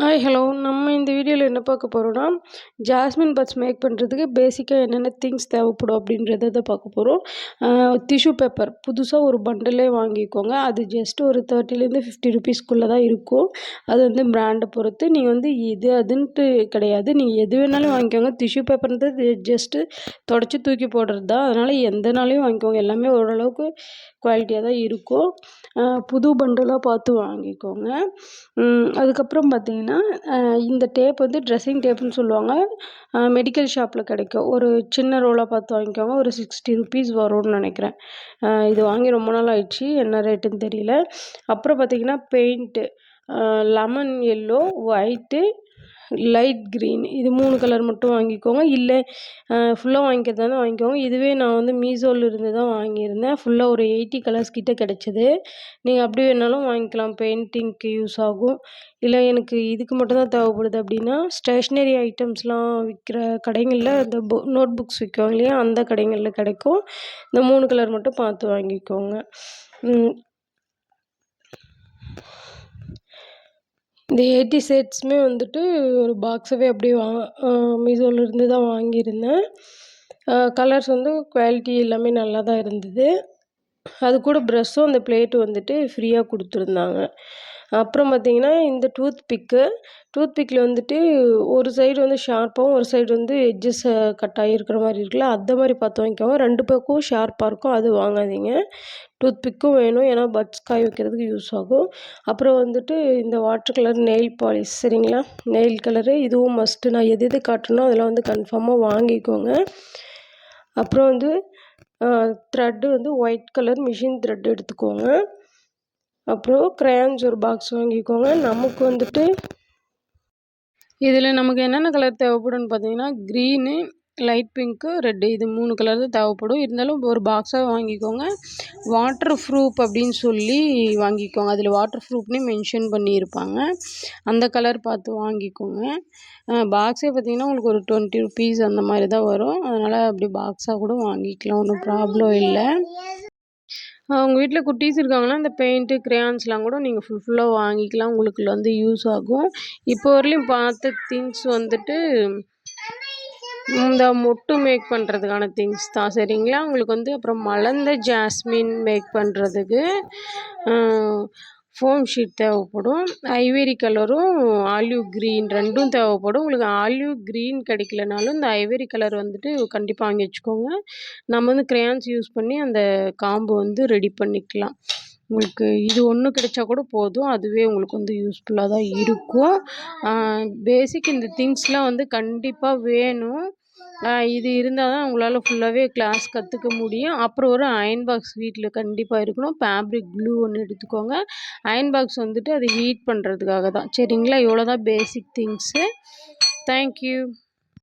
Hi hello. நம்ம இந்த வீடியோவில் என்ன பார்க்க போகிறோம்னா, ஜாஸ்மின் பட்ஸ் மேக் பண்ணுறதுக்கு பேசிக்காக என்னென்ன திங்ஸ் தேவைப்படும் அப்படின்றத பார்க்க போகிறோம். டிஷ்யூ பேப்பர் புதுசாக ஒரு பண்டலே வாங்கிக்கோங்க. அது ஜஸ்ட் ஒரு 30லேருந்து 50 ருபீஸ்க்குள்ளே தான் இருக்கும். அது வந்து பிராண்டை பொறுத்து நீங்கள் வந்து இது அதுன்ட்டு கிடையாது. நீங்கள் எது வேணாலும் வாங்கிக்கோங்க. டிஷ்யூ பேப்பர்ன்றது ஜஸ்ட்டு தொடச்சி தூக்கி போடுறது தான். அதனால் எந்தனாலையும் வாங்கிக்கோங்க. எல்லாமே ஓரளவுக்கு குவாலிட்டியாக தான் இருக்கும். புது பண்டலாக பார்த்து வாங்கிக்கோங்க. அதுக்கப்புறம் பார்த்தீங்கன்னா, இந்த டேப் வந்து ட்ரெஸ்ஸிங் டேப்புன்னு சொல்லுவாங்க. மெடிக்கல் ஷாப்பில் கிடைக்கும். ஒரு சின்ன ரோலாக பார்த்து வாங்கிக்கோங்க. ஒரு 60 ருபீஸ் வரும்னு நினைக்கிறேன். இது வாங்கி ரொம்ப நாள் ஆயிடுச்சு. என்ன ரேட்டுன்னு தெரியல. அப்புறம் பார்த்தீங்கன்னா paint, lemon yellow, white, light green இது 3 கலர் மட்டும் வாங்கிக்கோங்க. இல்லை ஃபுல்லாக வாங்கிக்கிறதா இருந்தால் வாங்கிக்கோங்க. இதுவே நான் வந்து மீஷோவில் இருந்து தான் வாங்கியிருந்தேன். ஃபுல்லாக ஒரு 80 கலர்ஸ் கிட்ட கிடச்சிது. நீங்கள் அப்படி வேணாலும் வாங்கிக்கலாம். பெயிண்டிங்க்கு யூஸ் ஆகும். இல்லை எனக்கு இதுக்கு மட்டும் தான் தேவைப்படுது அப்படின்னா, ஸ்டேஷ்னரி ஐட்டம்ஸ்லாம் விற்கிற கடைகளில் இந்த நோட் புக்ஸ் விற்கும் இல்லையா, அந்த கடைகளில் கிடைக்கும். இந்த 3 கலர் மட்டும் பார்த்து வாங்கிக்கோங்க. இந்த 80 செட்ஸுமே வந்துட்டு ஒரு பாக்ஸாகவே அப்படியே மீஷோவிலேருந்து தான் வாங்கியிருந்தேன். கலர்ஸ் வந்து குவாலிட்டி எல்லாமே நல்லா தான் இருந்தது. அது கூட ப்ரஷ்ஷும் அந்த பிளேட்டும் வந்துட்டு ஃப்ரீயாக கொடுத்துருந்தாங்க. அப்புறம் பார்த்திங்கன்னா இந்த டூத் பிக்கில் வந்துட்டு ஒரு சைடு வந்து ஷார்ப்பாகவும் ஒரு சைடு வந்து எட்ஜஸ் கட் ஆகியிருக்கிற மாதிரி இருக்குல்ல, அந்த மாதிரி பார்த்து வாங்கிக்கோங்க. 2 பக்கமும் ஷார்ப்பாக இருக்கும், அது வாங்காதீங்க. டூத் பிக்கும் வேணும், ஏன்னா பட்ஸ் காய வைக்கிறதுக்கு யூஸ் ஆகும். அப்புறம் வந்துட்டு இந்த வாட்டர் கலர் நெயில் பாலிஷ், சரிங்களா, நெயில் கலரு இதுவும் மஸ்ட்டு. நான் எது காட்டணும் அதெல்லாம் வந்து கன்ஃபார்மாக வாங்கிக்கோங்க. அப்புறம் வந்து த்ரெட்டு வந்து ஒயிட் கலர் மிஷின் த்ரெட் எடுத்துக்கோங்க. அப்புறம் க்ரையான்ஸ் ஒரு பாக்ஸ் வாங்கிக்கோங்க. நமக்கு வந்துட்டு இதில் நமக்கு என்னென்ன கலர் தேவைப்படும்னு பார்த்தீங்கன்னா, க்ரீனு, லைட் பிங்க்கு, ரெட்டு இது 3 கலர் தான் தேவைப்படும். இருந்தாலும் ஒரு பாக்ஸாக வாங்கிக்கோங்க. வாட்டர் ப்ரூஃப் அப்படின்னு சொல்லி வாங்கிக்கோங்க. அதில் வாட்டர் ப்ரூஃப்னே மென்ஷன் பண்ணியிருப்பாங்க. அந்த கலர் பார்த்து வாங்கிக்கோங்க. பாக்ஸே பார்த்திங்கன்னா உங்களுக்கு ஒரு 20 ருபீஸ் அந்த மாதிரி தான் வரும். அதனால் அப்படி பாக்ஸாக கூட வாங்கிக்கலாம், ஒன்றும் ப்ராப்ளம் இல்லை. உங்கள் வீட்டில் குட்டீஸ் இருக்காங்கன்னா இந்த பெயிண்ட்டு க்ரையான்ஸ்லாம் கூட நீங்கள் ஃபுல்லாக வாங்கிக்கலாம். உங்களுக்கு வந்து யூஸ் ஆகும். இப்போ வரலையும் பார்த்த திங்ஸ் வந்துட்டு இந்த மொட்டு மேக் பண்ணுறதுக்கான திங்ஸ் தான், சரிங்களா. உங்களுக்கு வந்து அப்புறம் மலர்ந்த ஜாஸ்மின் மேக் பண்ணுறதுக்கு ஃபோம் ஷீட் தேவைப்படும். ஐவரி கலரும் ஆலிவ் க்ரீன் ரெண்டும் தேவைப்படும். உங்களுக்கு ஆலிவ் க்ரீன் கிடைக்கலனாலும் இந்த ஐவரி கலர் வந்துட்டு கண்டிப்பாக வாங்கி வச்சுக்கோங்க. நம்ம வந்து க்ரையான்ஸ் யூஸ் பண்ணி அந்த காம்பு வந்து ரெடி பண்ணிக்கலாம். உங்களுக்கு இது ஒன்று கிடைச்சா கூட போதும், அதுவே உங்களுக்கு வந்து யூஸ்ஃபுல்லாக தான் இருக்கும். பேசிக் இந்த திங்ஸ்லாம் வந்து கண்டிப்பாக வேணும். இது இருந்தால் தான் உங்களால் ஃபுல்லாகவே கிளாஸ் கற்றுக்க முடியும். அப்புறம் ஒரு அயன் பாக்ஸ் வீட்டில் கண்டிப்பாக இருக்கணும். ஃபேப்ரிக் க்ளூ ஒன்று எடுத்துக்கோங்க. அயன் பாக்ஸ் வந்துட்டு அது ஹீட் பண்ணுறதுக்காக தான், சரிங்களா. இவ்வளோ தான் பேசிக் திங்ஸு. தேங்க்யூ.